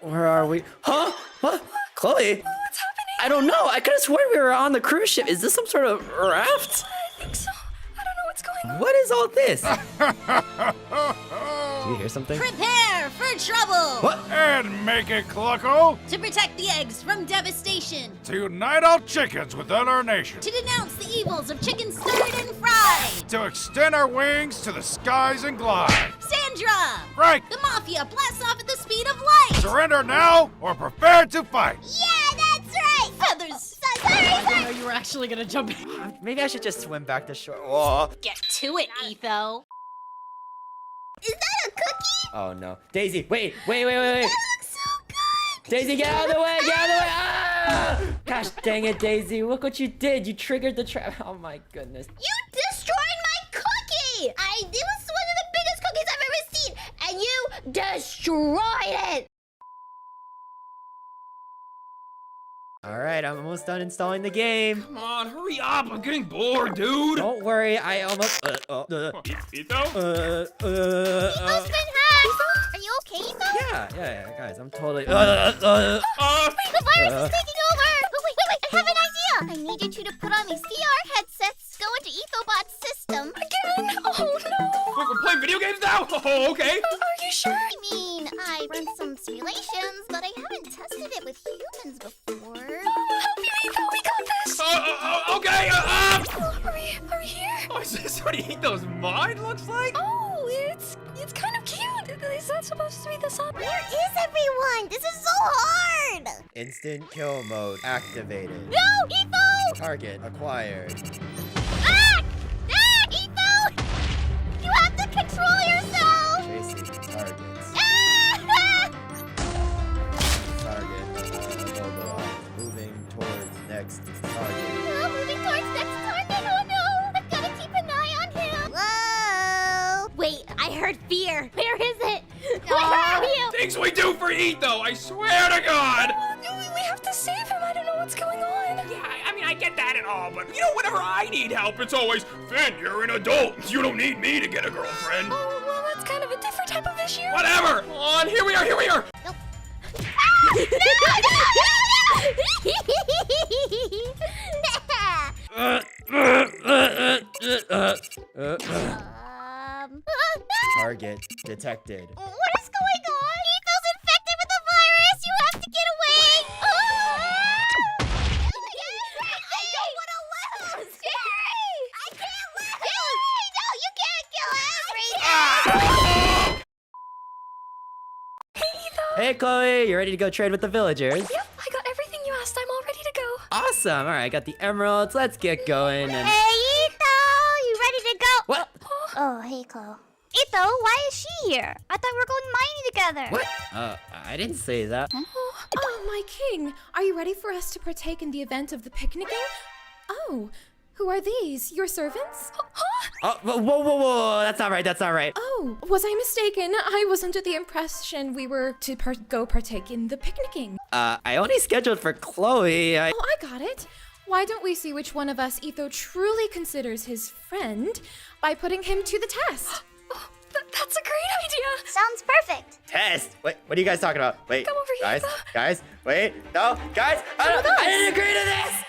Where are we? Huh? What? Chloe? What's happening? I don't know. I could have sworn we were on the cruise ship. Is this some sort of raft? I think so. I don't know what's going on. What is all this? Do you hear something? Prepare for trouble! What? And make it clucko To protect the eggs from devastation. to unite all chickens within our nation. To denounce the evils of chicken stirred and fried. To extend our wings to the skies and glide. Sandra! Frank, The Mafia blasts off at the speed of light! surrender now or prepare to fight. Yeah, that's right! Feathers! Sorry! You were actually gonna jump in. Maybe I should just swim back to shore. Whoa. Get to it, Etho. Is that a cookie? Oh no. Daisy, wait. That looks so good! Daisy, get out of the way! Get out of the way! Ah! Gosh dang it, Daisy. Look what you did. You triggered the trap. Oh my goodness. You destroyed my cookie! It was one of the biggest cookies I've ever seen, and you destroyed it! All right, I'm almost done installing the game. Come on, hurry up. I'm getting bored, dude. Don't worry, I almost... Etho? Etho's been hacked! Are you okay, Etho? Yeah, guys, I'm totally... The virus is taking over! Wait, I have an idea! I need you two to put on these VR headsets, go into Ethobot's system. Again? Oh no. Wait, we're playing video games now? Oh, okay. Are you sure? I mean, I run some simulations, but I haven't tested it with humans before. I'll help you, Etho. We got this. Okay. Are we here? Oh, is this what Etho's mind looks like? Oh, it's kind of cute. Is that supposed to be the sub? Where is everyone? This is so hard! Instant kill mode activated. No, Etho! Target acquired. Etho! You have to control yourself! Chasing targets. Target. Moving towards next target. Moving towards next target. Oh no! I've got to keep an eye on him. Whoa! Wait, I heard fear. Where is it? Where are you? Things we do for Etho, I swear to God. We have to save him. I don't know what's going on. Yeah, I mean, I get that and all, but whenever I need help, it's always, Finn, you're an adult. You don't need me to get a girlfriend. Oh, well, that's kind of a different type of issue. Whatever. Come on, here we are. Nope. Target detected. What is going on? Etho's infected with the virus! You have to get away! I don't want to lose! Jerry! I can't lose! No, you can't kill everything! Hey, Etho. Hey, Chloe, you ready to go trade with the villagers? Yep, I got everything you asked. I'm all ready to go. Awesome. All right, I got the emeralds. Let's get going. And Hey, Etho! You ready to go? what? Oh, hey, Chloe. Etho, why is she here? I thought we were going mining together. What? I didn't say that. Oh, my king, are you ready for us to partake in the event of the picnicking? Oh, who are these? Your servants? Oh, whoa. That's not right. Oh, was I mistaken? I was under the impression we were to go partake in the picnicking. I only scheduled for Chloe. Oh, I got it. Why don't we see which one of us Etho truly considers his friend by putting him to the test? Oh, that's a great idea. Sounds perfect. Test. Wait, what are you guys talking about? Wait, Come over here, guys, Etho. guys, wait, no, guys, I didn't agree to this.